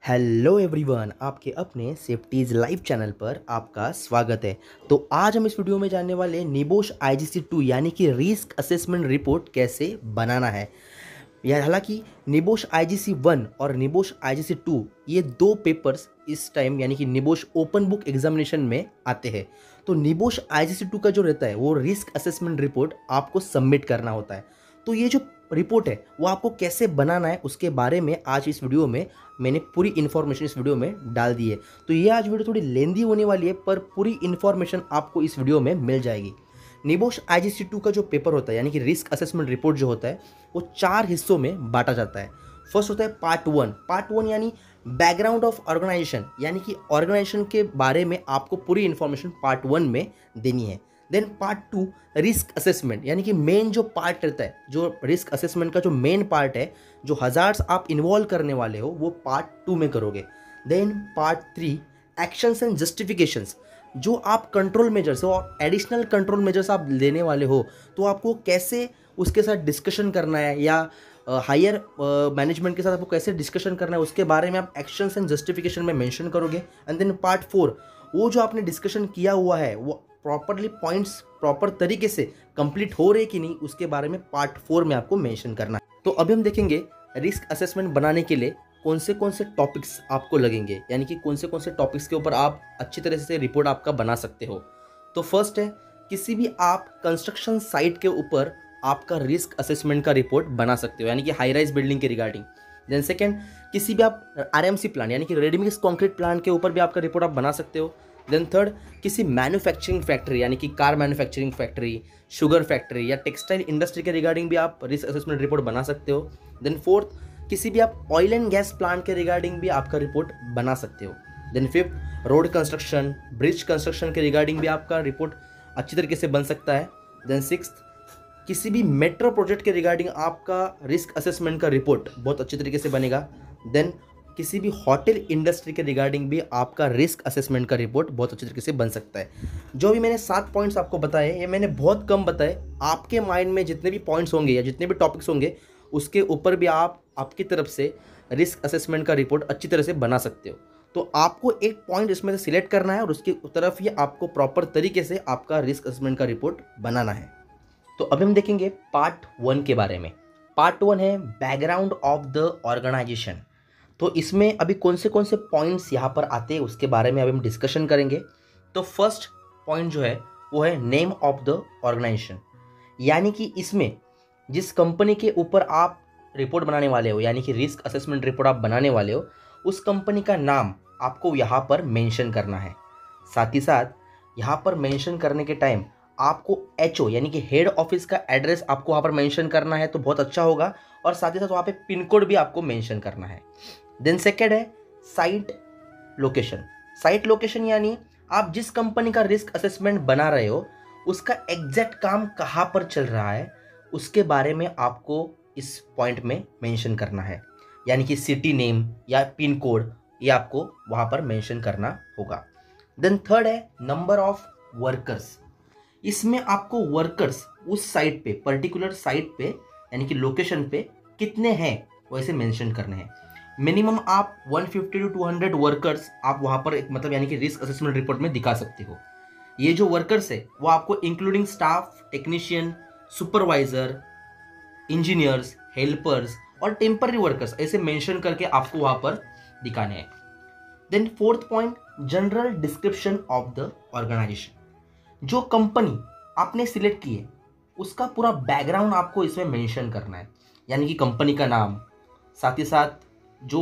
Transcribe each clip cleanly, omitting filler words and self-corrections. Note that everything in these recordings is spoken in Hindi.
हेलो एवरीवन, आपके अपने सेफ्टीज लाइव चैनल पर आपका स्वागत है। तो आज हम इस वीडियो में जानने वाले निबोश IGC-2 यानी कि रिस्क असेसमेंट रिपोर्ट कैसे बनाना है। यह हालांकि निबोश IGC-1 और निबोश IGC-2 ये दो पेपर्स इस टाइम यानी कि निबोश ओपन बुक एग्जामिनेशन में आते हैं। तो निबोश IGC-2 का जो रहता है वो रिस्क असेसमेंट रिपोर्ट आपको सबमिट करना होता है। तो ये जो रिपोर्ट है वो आपको कैसे बनाना है उसके बारे में आज इस वीडियो में मैंने पूरी इन्फॉर्मेशन इस वीडियो में डाल दी है। तो ये आज वीडियो थोड़ी लेंदी होने वाली है पर पूरी इन्फॉर्मेशन आपको इस वीडियो में मिल जाएगी। निबोश IGC-2 का जो पेपर होता है यानी कि रिस्क असेसमेंट रिपोर्ट जो होता है वो 4 हिस्सों में बांटा जाता है। फर्स्ट होता है पार्ट वन यानी बैकग्राउंड ऑफ ऑर्गेनाइजेशन, यानी कि ऑर्गेनाइजेशन के बारे में आपको पूरी इन्फॉर्मेशन पार्ट 1 में देनी है। देन पार्ट 2 रिस्क असेसमेंट, यानी कि मेन जो पार्ट रहता है, जो रिस्क असेसमेंट का जो मेन पार्ट है, जो हजार्ड्स आप इन्वॉल्व करने वाले हो वो पार्ट 2 में करोगे। Then part 3 actions and justifications, जो आप कंट्रोल मेजर्स हो और एडिशनल कंट्रोल मेजर्स आप लेने वाले हो तो आपको कैसे उसके साथ डिस्कशन करना है या हायर मैनेजमेंट के साथ आपको कैसे डिस्कशन करना है उसके बारे में आप एक्शंस एंड जस्टिफिकेशन में मेंशन करोगे। एंड देन पार्ट 4 वो जो आपने डिस्कशन किया हुआ है वो प्रॉपरली पॉइंट्स प्रॉपर तरीके से कंप्लीट हो रहे कि नहीं उसके बारे में पार्ट 4 में आपको मेंशन करना है। तो अभी हम देखेंगे रिस्क असेसमेंट बनाने के लिए कौन से टॉपिक्स आपको लगेंगे, यानी कि कौन से टॉपिक्स के ऊपर आप अच्छी तरह से रिपोर्ट आपका बना सकते हो। तो फर्स्ट है, किसी भी आप कंस्ट्रक्शन साइट के ऊपर आपका रिस्क असेसमेंट का रिपोर्ट बना सकते हो, यानी कि हाई राइज बिल्डिंग के रिगार्डिंग। देन सेकेंड, किसी भी आप RMC प्लांट यानी कि रेडी मिक्स कॉन्क्रीट प्लांट के ऊपर भी आपका रिपोर्ट आप बना सकते हो। देन थर्ड, किसी मैन्युफैक्चरिंग फैक्ट्री यानी कि car manufacturing factory, sugar factory या टेक्सटाइल इंडस्ट्री के रिगार्डिंग भी आप रिस्क असेसमेंट रिपोर्ट बना सकते हो। देन फोर्थ, किसी भी आप ऑयल एंड गैस प्लांट के रिगार्डिंग भी आपका रिपोर्ट बना सकते हो। Then fifth, road construction, bridge construction के रिगार्डिंग भी आपका रिपोर्ट अच्छी तरीके से बन सकता है। देन सिक्स्थ, किसी भी मेट्रो प्रोजेक्ट के रिगार्डिंग आपका रिस्क असेसमेंट का रिपोर्ट बहुत अच्छी तरीके से बनेगा। देन किसी भी होटल इंडस्ट्री के रिगार्डिंग भी आपका रिस्क असेसमेंट का रिपोर्ट बहुत अच्छी तरीके से बन सकता है। जो भी मैंने 7 पॉइंट्स आपको बताए ये मैंने बहुत कम बताए, आपके माइंड में जितने भी पॉइंट्स होंगे या जितने भी टॉपिक्स होंगे उसके ऊपर भी आप आपकी तरफ से रिस्क असेसमेंट का रिपोर्ट अच्छी तरह से बना सकते हो। तो आपको एक पॉइंट इसमें से सिलेक्ट करना है और उसकी तरफ ही आपको प्रॉपर तरीके से आपका रिस्क असेसमेंट का रिपोर्ट बनाना है। तो अभी हम देखेंगे पार्ट 1 के बारे में। पार्ट 1 है बैकग्राउंड ऑफ द ऑर्गेनाइजेशन। तो इसमें अभी कौन से पॉइंट्स यहाँ पर आते हैं उसके बारे में अभी हम डिस्कशन करेंगे। तो फर्स्ट पॉइंट जो है वो है नेम ऑफ द ऑर्गेनाइजेशन, यानी कि इसमें जिस कंपनी के ऊपर आप रिपोर्ट बनाने वाले हो यानी कि रिस्क असेसमेंट रिपोर्ट आप बनाने वाले हो उस कंपनी का नाम आपको यहाँ पर मेंशन करना है। साथ ही साथ यहाँ पर मेंशन करने के टाइम आपको HO यानी कि हेड ऑफिस का एड्रेस आपको वहाँ पर मेंशन करना है तो बहुत अच्छा होगा, और साथ ही साथ वहाँ पे पिन कोड भी आपको मेंशन करना है। देन सेकेंड है साइट लोकेशन। साइट लोकेशन यानी आप जिस कंपनी का रिस्क असेसमेंट बना रहे हो उसका एग्जैक्ट काम कहाँ पर चल रहा है उसके बारे में आपको इस पॉइंट में मेंशन करना है, यानी कि सिटी नेम या पिन कोड ये आपको वहाँ पर मेंशन करना होगा। देन थर्ड है नंबर ऑफ वर्कर्स। इसमें आपको वर्कर्स उस साइट पे पर्टिकुलर साइट पे यानी कि लोकेशन पे कितने हैं वैसे मेंशन करने हैं। मिनिमम आप 150 to 200 वर्कर्स आप वहाँ पर एक मतलब यानी कि रिस्क असेसमेंट रिपोर्ट में दिखा सकते हो। ये जो वर्कर्स है वो आपको including staff, technician, supervisor, engineers, helpers और टेम्पररी वर्कर्स ऐसे मेंशन करके आपको वहाँ पर दिखाने हैं। Then fourth point, general description of the organisation. जो कंपनी आपने सिलेक्ट की है उसका पूरा बैकग्राउंड आपको इसमें मेंशन करना है, यानी कि कंपनी का नाम, साथ ही साथ जो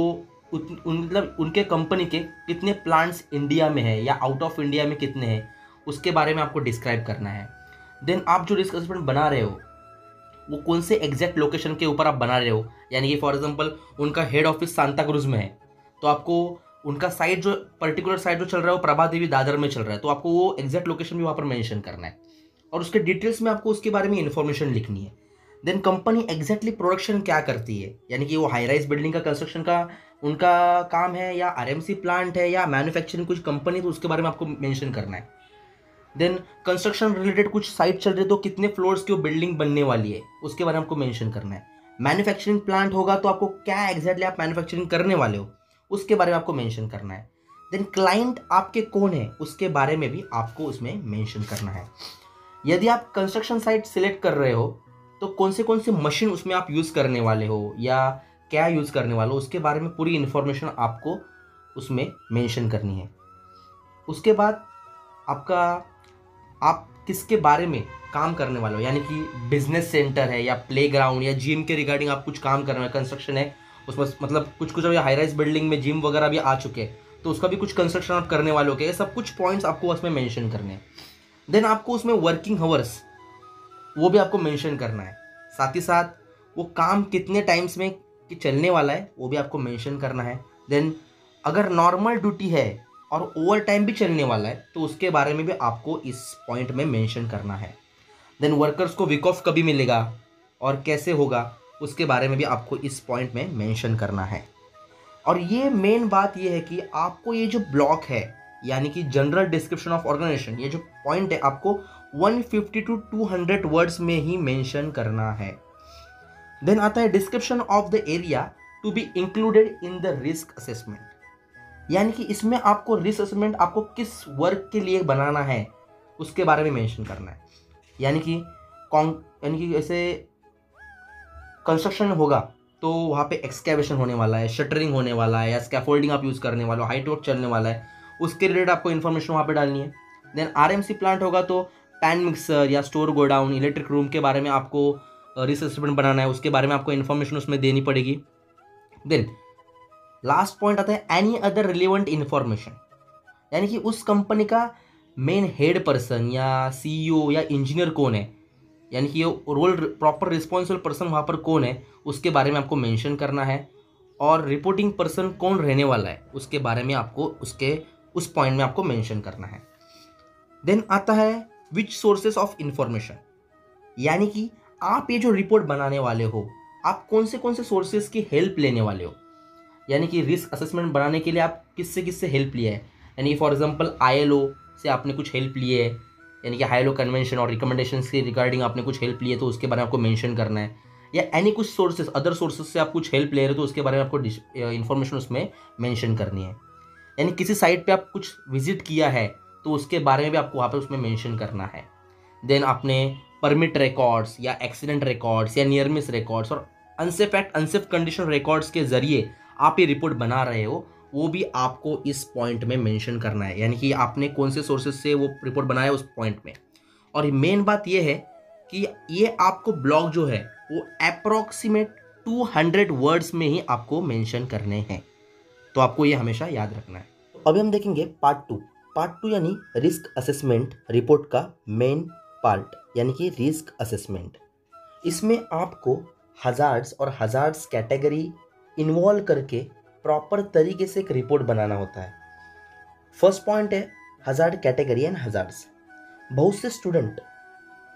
मतलब उनके कंपनी के कितने प्लांट्स इंडिया में है या आउट ऑफ इंडिया में कितने हैं उसके बारे में आपको डिस्क्राइब करना है। देन आप जो रिस्क असेसमेंट बना रहे हो वो कौन से एग्जैक्ट लोकेशन के ऊपर आप बना रहे हो, यानी कि फॉर एग्जांपल उनका हेड ऑफिस सांता क्रूज में है तो आपको उनका साइट जो पर्टिकुलर साइट जो चल रहा है वो प्रभा देवी दादर में चल रहा है तो आपको वो एग्जैक्ट लोकेशन भी वहाँ पर मेंशन करना है और उसके डिटेल्स में आपको उसके बारे में इन्फॉर्मेशन लिखनी है। देन कंपनी एग्जैक्टली प्रोडक्शन क्या करती है, यानी कि वो हाई राइज बिल्डिंग का कंस्ट्रक्शन का उनका काम है या RMC प्लांट है या मैन्युफैक्चरिंग कुछ कंपनी, तो उसके बारे में आपको मेंशन करना है। देन कंस्ट्रक्शन रिलेटेड कुछ साइट चल रही है तो कितने फ्लोर्स की वो बिल्डिंग बनने वाली है उसके बारे में आपको मेंशन करना है। मैन्युफैक्चरिंग प्लांट होगा तो आपको क्या एग्जैक्टली आप मैन्युफैक्चरिंग करने वाले हो उसके बारे में आपको मेंशन करना है। देन क्लाइंट आपके कौन है उसके बारे में भी आपको उसमें मेंशन करना है। यदि आप कंस्ट्रक्शन साइट सिलेक्ट कर रहे हो तो कौन से मशीन उसमें आप यूज़ करने वाले हो या क्या यूज़ करने वाले हो उसके बारे में पूरी इन्फॉर्मेशन आपको उसमें मेंशन करनी है। उसके बाद आपका आप किसके बारे में काम करने वाले हो, यानी कि बिजनेस सेंटर है या प्लेग्राउंड या जिम के रिगार्डिंग आप कुछ काम कर रहे हो, कंस्ट्रक्शन है उसमें, मतलब कुछ अभी हाई राइज बिल्डिंग में जिम वगैरह भी आ चुके हैं तो उसका भी कुछ कंस्ट्रक्शन आप करने वाले हो, ये सब कुछ पॉइंट्स आपको उसमें मेंशन करने हैं। देन आपको उसमें वर्किंग हावर्स वो भी आपको मेंशन करना है, साथ ही साथ वो काम कितने टाइम्स में कि चलने वाला है वो भी आपको मेंशन करना है। देन अगर नॉर्मल ड्यूटी है और ओवर टाइम भी चलने वाला है तो उसके बारे में भी आपको इस पॉइंट में मेंशन करना है। देन वर्कर्स को वीक ऑफ कभी मिलेगा और कैसे होगा उसके बारे में भी आपको इस पॉइंट में मेंशन करना है। और ये मेन बात ये है कि आपको ये जो ब्लॉक है यानी कि जनरल डिस्क्रिप्शन ऑफ ऑर्गेनाइजेशन, ये जो पॉइंट है आपको 150 टू 200 वर्ड्स में ही मेंशन करना है। देन आता है description of the area to be included in the risk assessment, यानी कि इसमें आपको रिस्क असेसमेंट आपको किस वर्क के लिए बनाना है उसके बारे में मेंशन करना है। यानी कि ऐसे कंस्ट्रक्शन होगा तो वहाँ पे एक्सकैवेशन होने वाला है, शटरिंग होने वाला है या स्कैफोल्डिंग आप यूज़ करने वाले हो, हाइट वर्क चलने वाला है, उसके रिलेटेड आपको इन्फॉर्मेशन वहाँ पे डालनी है। देन आरएमसी प्लांट होगा तो पैन मिक्सर या स्टोर गोडाउन, इलेक्ट्रिक रूम के बारे में आपको रिस्क असेसमेंट बनाना है, उसके बारे में आपको इन्फॉर्मेशन उसमें देनी पड़ेगी। देन लास्ट पॉइंट आता है एनी अदर रिलेवेंट इन्फॉर्मेशन, यानी कि उस कंपनी का मेन हेड पर्सन या सीईओ या इंजीनियर कौन है, यानी कि ये रोल प्रॉपर रिस्पॉन्सिबल पर्सन वहाँ पर कौन है उसके बारे में आपको मेंशन करना है। और रिपोर्टिंग पर्सन कौन रहने वाला है उसके बारे में आपको उस पॉइंट में आपको मेंशन करना है। देन आता है विच सोर्सेस ऑफ इंफॉर्मेशन, यानी कि आप ये जो रिपोर्ट बनाने वाले हो आप कौन से सोर्सेस की हेल्प लेने वाले हो, यानी कि रिस्क असेसमेंट बनाने के लिए आप किससे हेल्प लिया है। यानी कि फॉर एग्जांपल आईएलओ से आपने कुछ हेल्प लिए है, यानी कि आईएलओ कन्वेंशन और रिकमेंडेशंस के रिगार्डिंग आपने कुछ हेल्प लिए तो उसके बारे में आपको मेंशन करना है। या एनी कुछ सोर्सेस अदर सोर्सेस से आप कुछ हेल्प ले रहे हो तो उसके बारे में आपको इन्फॉर्मेशन उसमें मेंशन करनी है। यानी किसी साइट पे आप कुछ विजिट किया है तो उसके बारे में भी आपको वहाँ पर उसमें मेंशन करना है। देन आपने परमिट रिकॉर्ड्स या एक्सीडेंट रिकॉर्ड्स या नियर मिस रिकॉर्ड्स और unsafe act unsafe condition records के जरिए आप ये रिपोर्ट बना रहे हो वो भी आपको इस पॉइंट में मेंशन करना है, यानी कि आपने कौन से सोर्सेज से वो रिपोर्ट बनाया उस पॉइंट में। और मेन बात ये है कि ये आपको ब्लॉग जो है वो अप्रोक्सीमेट 200 वर्ड्स में ही आपको मेंशन करने हैं, तो आपको ये हमेशा याद रखना है। अभी हम देखेंगे पार्ट टू यानी रिस्क असेसमेंट रिपोर्ट का मेन पार्ट, यानी कि रिस्क असेसमेंट। इसमें आपको हजार्ड्स और हजार्ड्स कैटेगरी इन्वॉल्व करके प्रॉपर तरीके से एक रिपोर्ट बनाना होता है। फर्स्ट पॉइंट है हजार्ड कैटेगरी एंड हजार्ड्स। बहुत से स्टूडेंट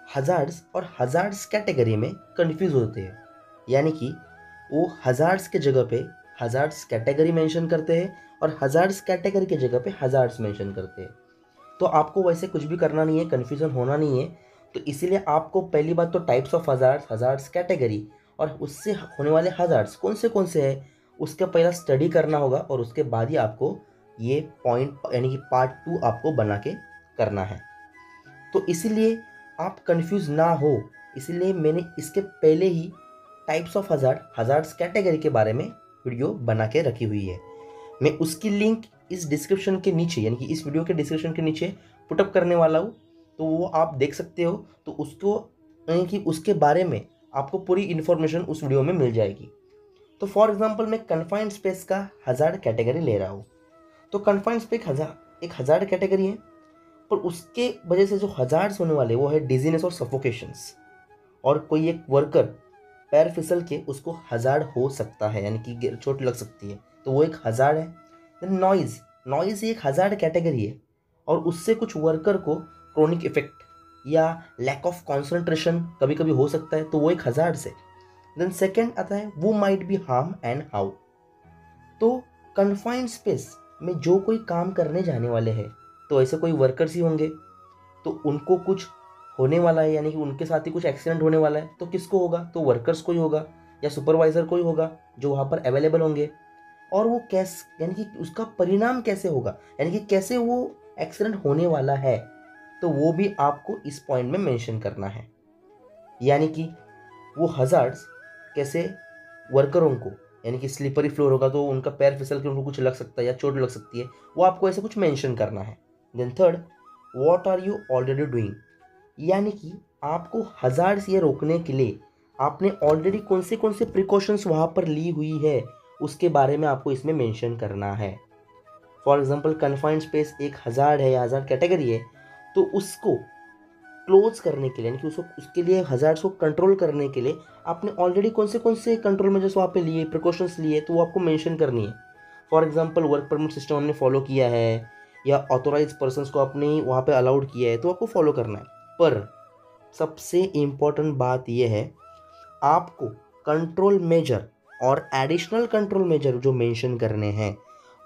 हजार्ड्स और हजार्ड्स कैटेगरी में कंफ्यूज होते हैं, यानी कि वो हजार्ड्स के जगह पे हजार्ड्स कैटेगरी मेंशन करते हैं और हजार्ड्स कैटेगरी के जगह पे हजार्ड्स मेंशन करते हैं। तो आपको वैसे कुछ भी करना नहीं है, कन्फ्यूजन होना नहीं है। तो इसीलिए आपको पहली बात तो टाइप्स ऑफ हजार्ड्स कैटेगरी और उससे होने वाले हजार्ड्स कौन से हैं उसका पहला स्टडी करना होगा और उसके बाद ही आपको ये पॉइंट यानी कि पार्ट 2 आपको बना के करना है। तो इसीलिए आप कंफ्यूज ना हो, इसीलिए मैंने इसके पहले ही टाइप्स ऑफ हजार्ड्स कैटेगरी के बारे में वीडियो बना के रखी हुई है। मैं उसकी लिंक इस डिस्क्रिप्शन के नीचे यानी कि इस वीडियो के डिस्क्रिप्शन के नीचे पुटअप करने वाला हूँ, तो वो आप देख सकते हो। तो उसको यानी कि उसके बारे में आपको पूरी इन्फॉर्मेशन उस वीडियो में मिल जाएगी। तो फॉर एग्जांपल मैं कन्फाइंड स्पेस का हजार्ड कैटेगरी ले रहा हूँ, तो कन्फाइंड स्पेस एक हजार्ड कैटेगरी है, पर उसके वजह से जो हजार्ड्स होने वाले वो है डिजीनेस और सफोकेशंस। और कोई एक वर्कर पैर फिसल के उसको हजार्ड हो सकता है, यानी कि चोट लग सकती है, तो वो एक हजार्ड है। देन नॉइज एक हजार्ड कैटेगरी है और उससे कुछ वर्कर को क्रोनिक इफेक्ट या लैक ऑफ कॉन्सेंट्रेशन कभी कभी हो सकता है, तो वो एक हजार्ड से। देन सेकेंड आता है वो might be harm and how. तो कन्फाइंड स्पेस में जो कोई काम करने जाने वाले हैं तो ऐसे कोई वर्कर्स ही होंगे, तो उनको कुछ होने वाला है, यानी कि उनके साथ ही कुछ एक्सीडेंट होने वाला है, तो किसको होगा, तो वर्कर्स को ही होगा या सुपरवाइजर को ही होगा जो वहाँ पर अवेलेबल होंगे। और वो कैसे, यानी कि उसका परिणाम कैसे होगा, यानी कि कैसे वो एक्सीडेंट होने वाला है, तो वो भी आपको इस पॉइंट में मेंशन करना है। यानी कि वो हजार्ड्स कैसे वर्करों को, यानी कि स्लिपरी फ्लोर होगा तो उनका पैर फिसल के उनको कुछ लग सकता है या चोट लग सकती है, वो आपको ऐसे कुछ मेंशन करना है। Then third, what are you already doing, यानी कि आपको हजार्ड्स ये रोकने के लिए आपने ऑलरेडी कौन से प्रिकॉशंस वहाँ पर ली हुई है, उसके बारे में आपको इसमें मेंशन करना है। फॉर एग्जांपल कन्फाइंड स्पेस एक हजार्ड है या हजार्ड कैटेगरी है, तो उसको क्लोज करने के लिए, यानी कि उसको, उसके लिए हजार्ड्स को कंट्रोल करने के लिए आपने ऑलरेडी कौन से कंट्रोल मेजर्स वहाँ पे लिए, प्रिकॉशंस लिए, तो वो आपको मेंशन करनी है। For example work permit system हमने फॉलो किया है या ऑथोराइज पर्सन्स को आपने वहाँ पे अलाउड किया है, तो आपको फॉलो करना है। पर सबसे इम्पॉर्टेंट बात यह है, आपको कंट्रोल मेजर और एडिशनल कंट्रोल मेजर जो मेंशन करने हैं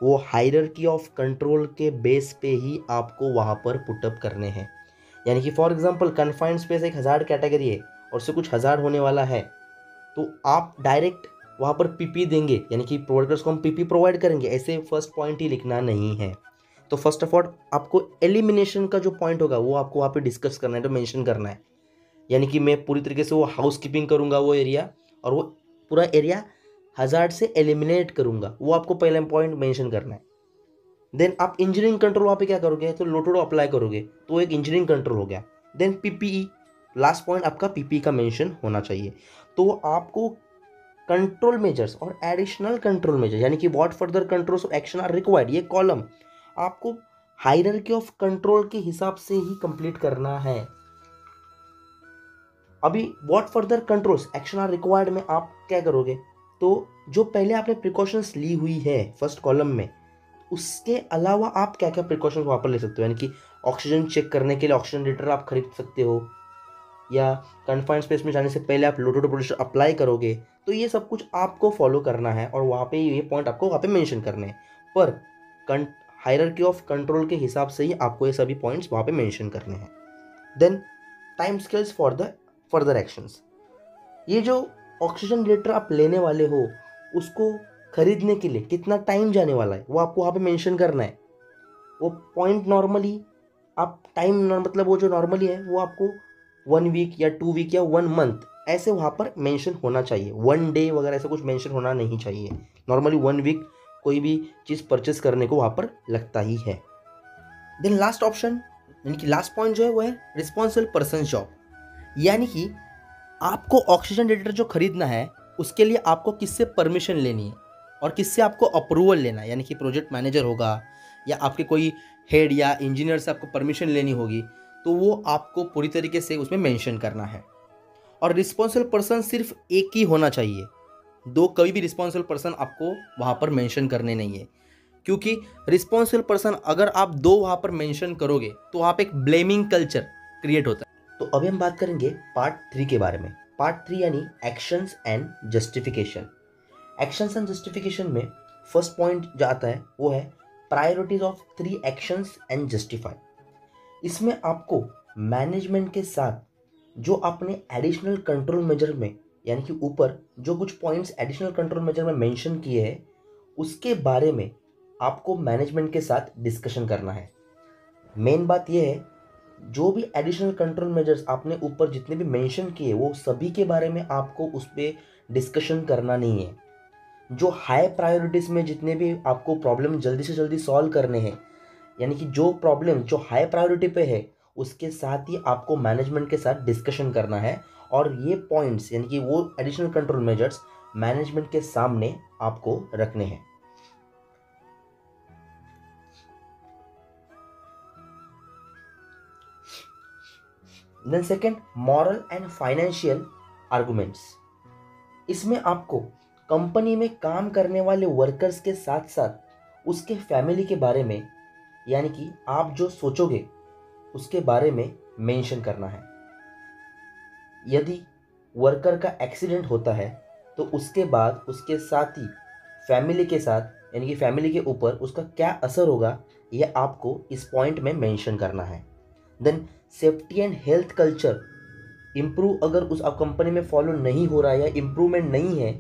वो हायरार्की ऑफ कंट्रोल के बेस पे ही आपको वहाँ पर पुटअप करने हैं। यानी कि फॉर एग्जांपल कन्फाइंड स्पेस एक हजार्ड कैटेगरी है और उससे कुछ हजार्ड होने वाला है, तो आप डायरेक्ट वहाँ पर पीपी देंगे, यानी कि प्रोवाइडर्स को हम पीपी प्रोवाइड करेंगे, ऐसे फर्स्ट पॉइंट ही लिखना नहीं है। तो फर्स्ट ऑफ ऑल आपको एलिमिनेशन का जो पॉइंट होगा वो आपको वहाँ पे डिस्कस करना है, तो मेंशन करना है। यानी कि मैं पूरी तरीके से वो हाउस कीपिंग करूँगा वो एरिया, और वो पूरा एरिया हजार्ड से एलिमिनेट करूँगा, वो आपको पहले पॉइंट मेंशन करना है। देन आप इंजीनियरिंग कंट्रोल वहाँ पे क्या करोगे, तो लोटोडो अप्लाई करोगे, तो एक इंजीनियरिंग कंट्रोल हो गया। देन पीपीई, लास्ट पॉइंट आपका पीपीई का मेंशन होना चाहिए। तो आपको कंट्रोल मेजर्स और एडिशनल कंट्रोल मेजर, यानी कि what further controls of action are required, ये कॉलम आपको हायरार्की ऑफ कंट्रोल के हिसाब से ही कंप्लीट करना है। अभी what further controls action are required में आप क्या करोगे, तो जो पहले आपने प्रिकॉशंस ली हुई है फर्स्ट कॉलम में, उसके अलावा आप क्या क्या प्रिकॉशंस वहाँ पर ले सकते हो, यानी कि ऑक्सीजन चेक करने के लिए ऑक्सीजन लीटर आप खरीद सकते हो, या कन्फाइंड स्पेस में जाने से पहले आप लोटोडो प्रोड्यूसर अप्लाई करोगे, तो ये सब कुछ आपको फॉलो करना है और वहाँ पे ये पॉइंट आपको वहाँ पे मेंशन करने हैं। पर हायरार्की ऑफ कंट्रोल के हिसाब से ही आपको ये सभी पॉइंट्स वहाँ पे मेंशन करने हैं। Then time scales for the further actions, ये जो ऑक्सीजन लीटर आप लेने वाले हो उसको खरीदने के लिए कितना टाइम जाने वाला है वो आपको वहाँ पे मेंशन करना है। वो पॉइंट नॉर्मली आप टाइम मतलब वो जो नॉर्मली है वो आपको 1 वीक या 2 वीक या 1 मंथ ऐसे वहाँ पर मेंशन होना चाहिए, 1 डे वगैरह ऐसा कुछ मेंशन होना नहीं चाहिए। नॉर्मली 1 वीक कोई भी चीज़ परचेस करने को वहाँ पर लगता ही है। देन लास्ट ऑप्शन, यानी कि लास्ट पॉइंट जो है वो है रिस्पॉन्सिबल पर्सन जॉब, यानी कि आपको ऑक्सीजन डिटेक्टर जो खरीदना है उसके लिए आपको किससे परमिशन लेनी है और किससे आपको अप्रूवल लेना है, यानी कि प्रोजेक्ट मैनेजर होगा या आपके कोई हेड या इंजीनियर से आपको परमिशन लेनी होगी, तो वो आपको पूरी तरीके से उसमें मेंशन करना है। और रिस्पॉन्सिबल पर्सन सिर्फ एक ही होना चाहिए, दो कभी भी रिस्पॉन्सिबल पर्सन आपको वहाँ पर मेंशन करने नहीं है, क्योंकि रिस्पॉन्सिबल पर्सन अगर आप दो वहाँ पर मेंशन करोगे तो वहाँ पे एक ब्लेमिंग कल्चर क्रिएट होता है। तो अभी हम बात करेंगे पार्ट 3 के बारे में। पार्ट 3 यानी actions and justification. Actions and justification में फर्स्ट पॉइंट जो आता है वो है priorities of 3 actions and justify. इसमें आपको मैनेजमेंट के साथ जो आपने एडिशनल कंट्रोल मेजर में, यानी कि ऊपर जो कुछ पॉइंट्स एडिशनल कंट्रोल मेजर में मेंशन किए हैं उसके बारे में आपको मैनेजमेंट के साथ डिस्कशन करना है। मेन बात यह है, जो भी एडिशनल कंट्रोल मेजर्स आपने ऊपर जितने भी मेंशन किए वो सभी के बारे में आपको उस पर डिस्कशन करना नहीं है। जो हाई प्रायोरिटीज़ में जितने भी आपको प्रॉब्लम जल्दी से जल्दी सॉल्व करने हैं, यानी कि जो प्रॉब्लम जो हाई प्रायोरिटी पे है उसके साथ ही आपको मैनेजमेंट के साथ डिस्कशन करना है, और ये पॉइंट्स यानी कि वो एडिशनल कंट्रोल मेजर्स मैनेजमेंट के सामने आपको रखने हैं। Then second, moral and financial arguments. इसमें आपको कंपनी में काम करने वाले वर्कर्स के साथ साथ उसके फैमिली के बारे में, यानी कि आप जो सोचोगे उसके बारे में मेंशन करना है। यदि वर्कर का एक्सीडेंट होता है तो उसके बाद उसके साथ ही फैमिली के साथ, यानी कि फैमिली के ऊपर उसका क्या असर होगा यह आपको इस पॉइंट में मेंशन करना है। Then safety and health culture improve अगर उस कंपनी में फॉलो नहीं हो रहा है या इम्प्रूवमेंट नहीं है,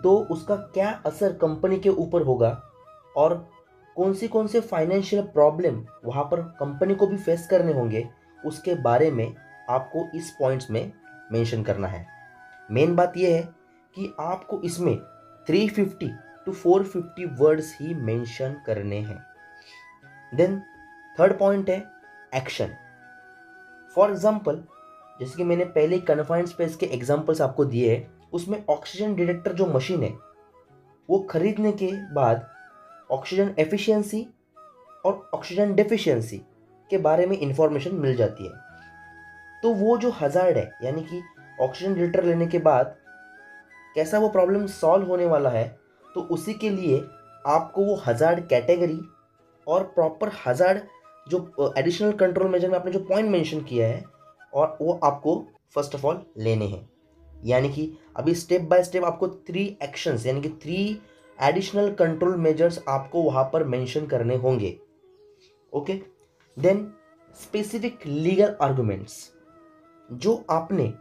तो उसका क्या असर कंपनी के ऊपर होगा और कौन से फाइनेंशियल प्रॉब्लम वहाँ पर कंपनी को भी फेस करने होंगे, उसके बारे में आपको इस पॉइंट्स में मेंशन करना है। मेन बात यह है कि आपको इसमें 350 to 450 वर्ड्स ही मेंशन करने हैं। देन थर्ड पॉइंट है एक्शन। फॉर एग्जाम्पल, जैसे कि मैंने पहले कन्फाइंड स्पेस के एग्जाम्पल्स आपको दिए हैं, उसमें ऑक्सीजन डिटेक्टर जो मशीन है वो खरीदने के बाद ऑक्सीजन एफिशिएंसी और ऑक्सीजन डेफिशिएंसी के बारे में इंफॉर्मेशन मिल जाती है। तो वो जो हजार्ड है, यानी कि ऑक्सीजन डिटेक्टर लेने के बाद कैसा वो प्रॉब्लम सॉल्व होने वाला है, तो उसी के लिए आपको वो हजार्ड कैटेगरी और प्रॉपर हजार्ड जो एडिशनल कंट्रोल मेजर में आपने जो पॉइंट मेंशन किया है, और वो आपको फर्स्ट ऑफ ऑल लेने हैं। यानी कि अभी स्टेप बाय स्टेप आपको 3 एक्शंस यानी कि 3 एडिशनल कंट्रोल मेजर्स आपको वहाँ पर मेंशन करने होंगे। Okay, then specific legal arguments, जो आपने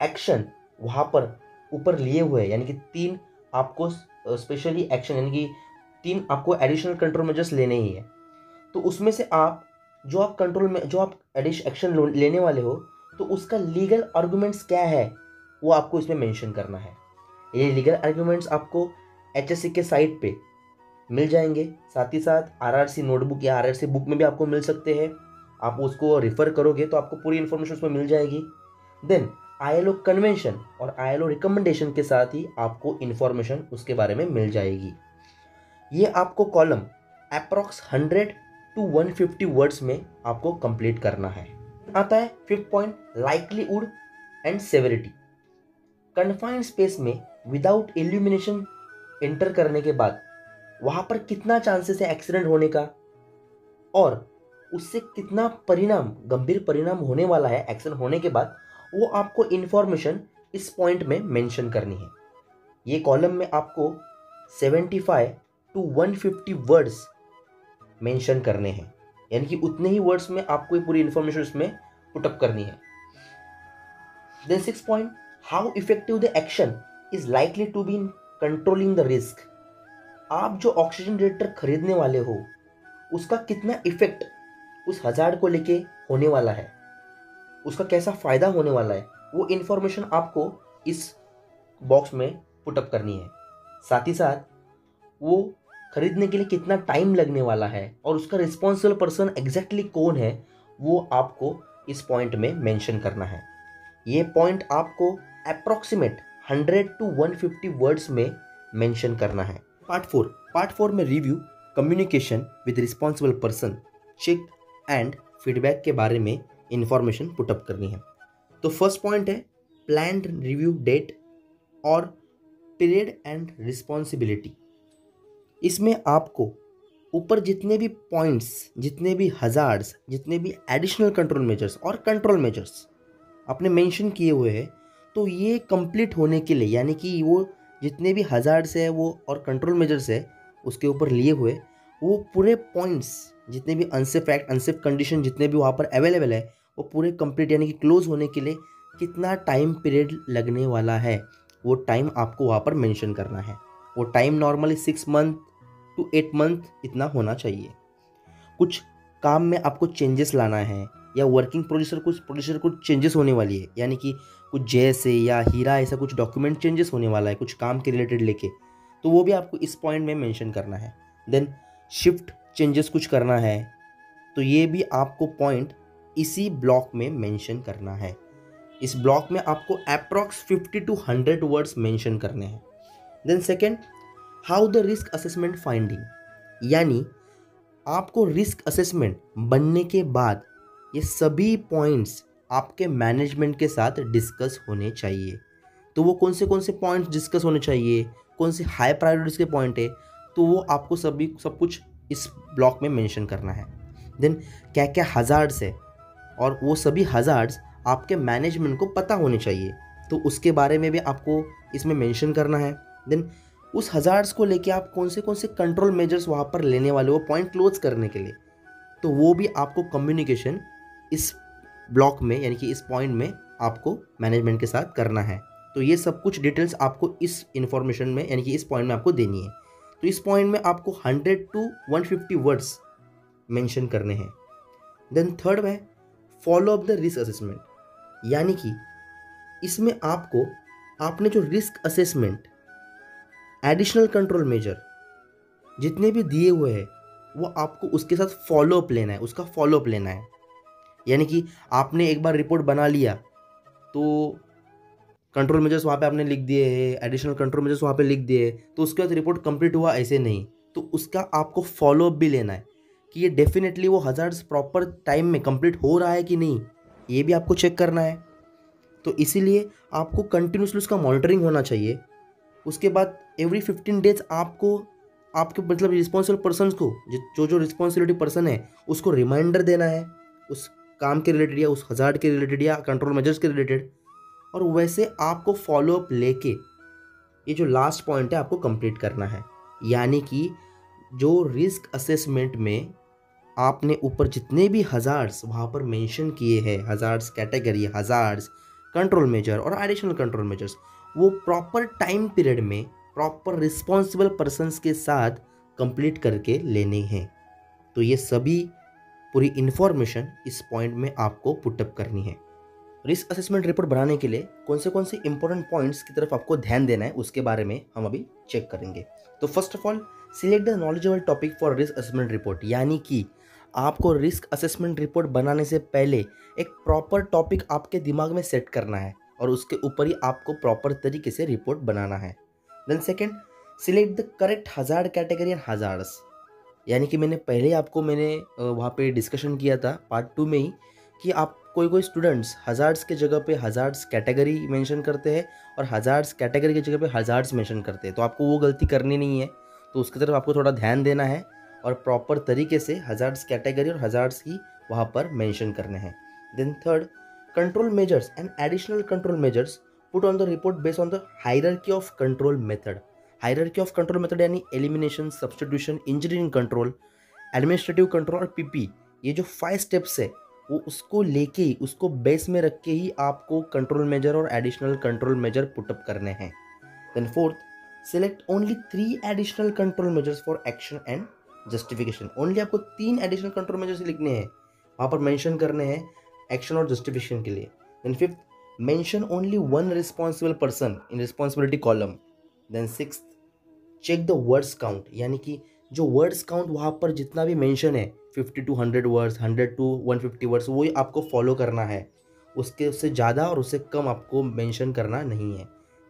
एक्शन वहाँ पर ऊपर लिए हुए, यानी कि 3 आपको स्पेशली एक्शन यानी कि 3 आपको एडिशनल कंट्रोल मेजर्स लेने ही है। तो उसमें से आप एक्शन लेने वाले हो, तो उसका लीगल आर्गुमेंट्स क्या है वो आपको इसमें मेंशन करना है। ये लीगल आर्गुमेंट्स आपको HSC के साइट पे मिल जाएंगे, साथ ही साथ RRC नोटबुक या RRC बुक में भी आपको मिल सकते हैं। आप उसको रिफर करोगे तो आपको पूरी इन्फॉर्मेशन उसमें मिल जाएगी। देन ILO कन्वेंशन और ILO रिकमेंडेशन के साथ ही आपको इन्फॉर्मेशन उसके बारे में मिल जाएगी। ये आपको कॉलम अप्रॉक्स 100 to 150 वर्ड्स में आपको कंप्लीट करना है। आता है fifth point, likelihood and severity. Confined space में विदाउट इल्यूमिनेशन एंटर करने के बाद वहां पर कितना चांसेस है एक्सीडेंट होने का, और उससे कितना गंभीर परिणाम होने वाला है एक्सीडेंट होने के बाद, वो आपको इंफॉर्मेशन इस पॉइंट में मेंशन करनी है। ये कॉलम में आपको 75 to 150 वर्ड्स मेंशन करने हैं, यानी कि उतने ही वर्ड्स में आपको ये पूरी इंफॉर्मेशन उसमें पुटअप करनी है। Then 6 point, how effective the action is likely to be in controlling the risk. आप जो ऑक्सीजन डिटेक्टर खरीदने वाले हो, उसका कितना इफेक्ट उस हजार्ड को लेके होने वाला है, उसका कैसा फायदा होने वाला है, वो इंफॉर्मेशन आपको इस बॉक्स में पुटअप करनी है। साथ ही साथ वो खरीदने के लिए कितना टाइम लगने वाला है और उसका रिस्पॉन्सिबल पर्सन एग्जैक्टली कौन है, वो आपको इस पॉइंट में मेंशन करना है। ये पॉइंट आपको अप्रॉक्सीमेट 100 to 150 वर्ड्स में मेंशन करना है। पार्ट 4 में review, communication with responsible person, check and feedback के बारे में इंफॉर्मेशन पुटअप करनी है। तो फर्स्ट पॉइंट है प्लान्ड रिव्यू डेट और पीरियड एंड रिस्पॉन्सिबिलिटी। इसमें आपको ऊपर जितने भी पॉइंट्स, जितने भी हजार्ड्स, जितने भी एडिशनल कंट्रोल मेजर्स और कंट्रोल मेजर्स आपने मेंशन किए हुए हैं, तो ये कंप्लीट होने के लिए, यानी कि वो जितने भी हजार्ड्स है वो और कंट्रोल मेजर्स है उसके ऊपर लिए हुए, वो पूरे पॉइंट्स, जितने भी अनसेफ एक्ट, अनसेफ कंडीशन जितने भी वहाँ पर अवेलेबल है, वो पूरे कंप्लीट यानी कि क्लोज होने के लिए कितना टाइम पीरियड लगने वाला है, वो टाइम आपको वहाँ पर मेंशन करना है। वो time normally 6 month to 8 month इतना होना चाहिए। कुछ काम में आपको चेंजेस लाना है या वर्किंग प्रोड्यूसर कुछ चेंजेस होने वाली है, यानी कि कुछ जैसे या हीरा ऐसा कुछ डॉक्यूमेंट चेंजेस होने वाला है कुछ काम के रिलेटेड लेके, तो वो भी आपको इस पॉइंट में मेंशन करना है। देन शिफ्ट चेंजेस कुछ करना है, तो ये भी आपको पॉइंट इसी ब्लॉक में मेंशन करना है। इस ब्लॉक में आपको अप्रॉक्स 50 to 100 वर्ड्स मेंशन करने हैं। Then second, how the risk assessment finding, यानी आपको रिस्क असेसमेंट बनने के बाद ये सभी पॉइंट्स आपके मैनेजमेंट के साथ डिस्कस होने चाहिए। तो वो कौन से पॉइंट्स डिस्कस होने चाहिए, कौन से हाई प्रायोरिटीज़ के पॉइंट है, तो वो आपको सब कुछ इस ब्लॉक में मेंशन करना है। देन क्या क्या हजार्ड्स है, और वो सभी हजार्ड्स आपके मैनेजमेंट को पता होने चाहिए, तो उसके बारे में भी आपको इसमें मेंशन करना है। देन उस हजार्ड्स को लेके आप कौन से कंट्रोल मेजर्स वहाँ पर लेने वाले हो पॉइंट क्लोज करने के लिए, तो वो भी आपको कम्युनिकेशन इस ब्लॉक में यानी कि इस पॉइंट में आपको मैनेजमेंट के साथ करना है। तो ये सब कुछ डिटेल्स आपको इस इन्फॉर्मेशन में यानी कि इस पॉइंट में आपको देनी है। तो इस पॉइंट में आपको 100 to 150 वर्ड्स मेंशन करने हैं। देन थर्ड में follow up the risk assessment, यानी कि इसमें आपको आपने जो risk assessment, additional control major जितने भी दिए हुए हैं वो आपको उसके साथ फॉलो अप लेना है, उसका फॉलो अप लेना है। यानी कि आपने एक बार रिपोर्ट बना लिया तो कंट्रोल मेजर्स वहाँ पे आपने लिख दिए हैं, एडिशनल कंट्रोल मेजर्स वहाँ पे लिख दिए, तो उसके बाद रिपोर्ट कंप्लीट हुआ ऐसे नहीं, तो उसका आपको फॉलो अप भी लेना है कि ये डेफिनेटली वो हज़ार्ड्स प्रॉपर टाइम में कंप्लीट हो रहा है कि नहीं, ये भी आपको चेक करना है। तो इसीलिए आपको कंटिन्यूसली उसका मॉनिटरिंग होना चाहिए। उसके बाद एवरी 15 डेज आपको आपके मतलब रिस्पॉन्सिबल पर्सन को जो रिस्पॉन्सिबिलिटी पर्सन है उसको रिमाइंडर देना है उस काम के रिलेटेड या उस हज़ार्ड के रिलेटेड या कंट्रोल मेजर्स के रिलेटेड, और वैसे आपको फॉलो अप लेके ये जो लास्ट पॉइंट है आपको कंप्लीट करना है। यानी कि जो रिस्क असेसमेंट में आपने ऊपर जितने भी हज़ार्ड्स वहाँ पर मेंशन किए हैं, hazards category, hazards control measure और एडिशनल कंट्रोल मेजर्स, वो प्रॉपर टाइम पीरियड में प्रॉपर रिस्पॉन्सिबल पर्सन्स के साथ कंप्लीट करके लेने हैं। तो ये सभी पूरी इन्फॉर्मेशन इस पॉइंट में आपको पुटअप करनी है। रिस्क असेसमेंट रिपोर्ट बनाने के लिए कौन से इंपॉर्टेंट पॉइंट्स की तरफ आपको ध्यान देना है उसके बारे में हम अभी चेक करेंगे। तो first of all, select the knowledgeable topic for risk assessment report, यानी कि आपको रिस्क असेसमेंट रिपोर्ट बनाने से पहले एक प्रॉपर टॉपिक आपके दिमाग में सेट करना है और उसके ऊपर ही आपको प्रॉपर तरीके से रिपोर्ट बनाना है। Then second, select the correct hazard category and hazards, यानी कि मैंने वहाँ पे डिस्कशन किया था पार्ट 2 में ही कि आप कोई स्टूडेंट्स हज़ार्ड्स के जगह पे हज़ार्ड्स कैटेगरी मेंशन करते हैं और हज़ार्ड्स कैटेगरी की जगह पे हज़ार्ड्स मेंशन करते हैं, तो आपको वो गलती करनी नहीं है। तो उसकी तरफ आपको थोड़ा ध्यान देना है और प्रॉपर तरीके से हज़ार्ड्स कैटेगरी और हज़ार्ड्स की वहाँ पर मेंशन करने हैं। Then third, control measures and additional control measures put on the report based on the hierarchy of control method. Hierarchy of control method यानी elimination, substitution, engineering control, administrative control और पीपी, ये जो 5 स्टेप्स है वो उसको लेके ही, उसको बेस में रख के ही आपको कंट्रोल मेजर और एडिशनल कंट्रोल मेजर पुटअप करने हैं। Then fourth, select only 3 additional control measures for action and justification. Only आपको 3 एडिशनल कंट्रोल मेजर्स लिखने हैं, वहाँ पर मेंशन करने हैं एक्शन और जस्टिफिकेशन के लिए। Then fifth, mention only 1 responsible person in responsibility column. Then sixth, check the words count, यानी कि जो वर्ड्स काउंट वहाँ पर जितना भी मेंशन है 50 to 100 वर्ड्स, 100 to 150 वर्ड्स, वही आपको फॉलो करना है। उससे ज़्यादा और उससे कम आपको मेंशन करना नहीं है।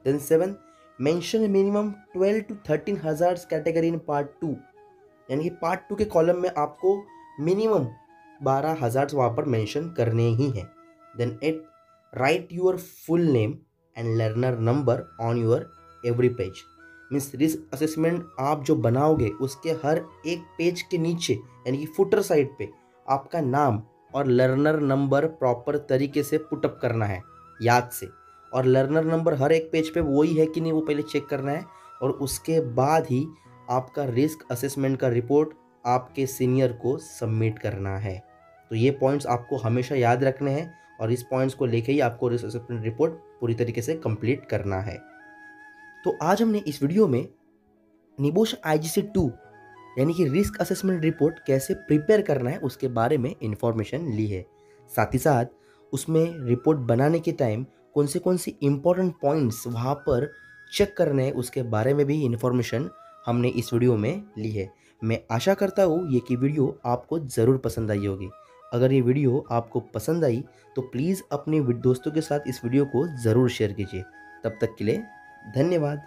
Then 7, mention minimum 12 to 13 hazards category in part 2, यानी कि पार्ट 2 के कॉलम में आपको मिनिमम 12 हज़ार्ड्स वहाँ पर मेंशन करने ही हैं। Then 8, write your full name and learner number on your every page. Means risk assessment आप जो बनाओगे उसके हर एक पेज के नीचे यानी कि फुटर साइड पे आपका नाम और लर्नर नंबर प्रॉपर तरीके से पुटअप करना है याद से, और लर्नर नंबर हर एक पेज पे वही है कि नहीं वो पहले चेक करना है, और उसके बाद ही आपका रिस्क असेसमेंट का रिपोर्ट आपके सीनियर को सबमिट करना है। तो ये पॉइंट्स आपको हमेशा याद रखने हैं और इस पॉइंट्स को लेके ही आपको रिस्क असेसमेंट रिपोर्ट पूरी तरीके से कंप्लीट करना है। तो आज हमने इस वीडियो में निबोश IGC 2 यानी कि रिस्क असेसमेंट रिपोर्ट कैसे प्रिपेयर करना है उसके बारे में इंफॉर्मेशन ली है। साथ ही साथ उसमें रिपोर्ट बनाने के टाइम कौन सी इंपॉर्टेंट पॉइंट्स वहाँ पर चेक करने हैं उसके बारे में भी इंफॉर्मेशन हमने इस वीडियो में ली है। मैं आशा करता हूँ ये कि वीडियो आपको ज़रूर पसंद आई होगी। अगर ये वीडियो आपको पसंद आई तो प्लीज़ अपने दोस्तों के साथ इस वीडियो को ज़रूर शेयर कीजिए। तब तक के लिए धन्यवाद।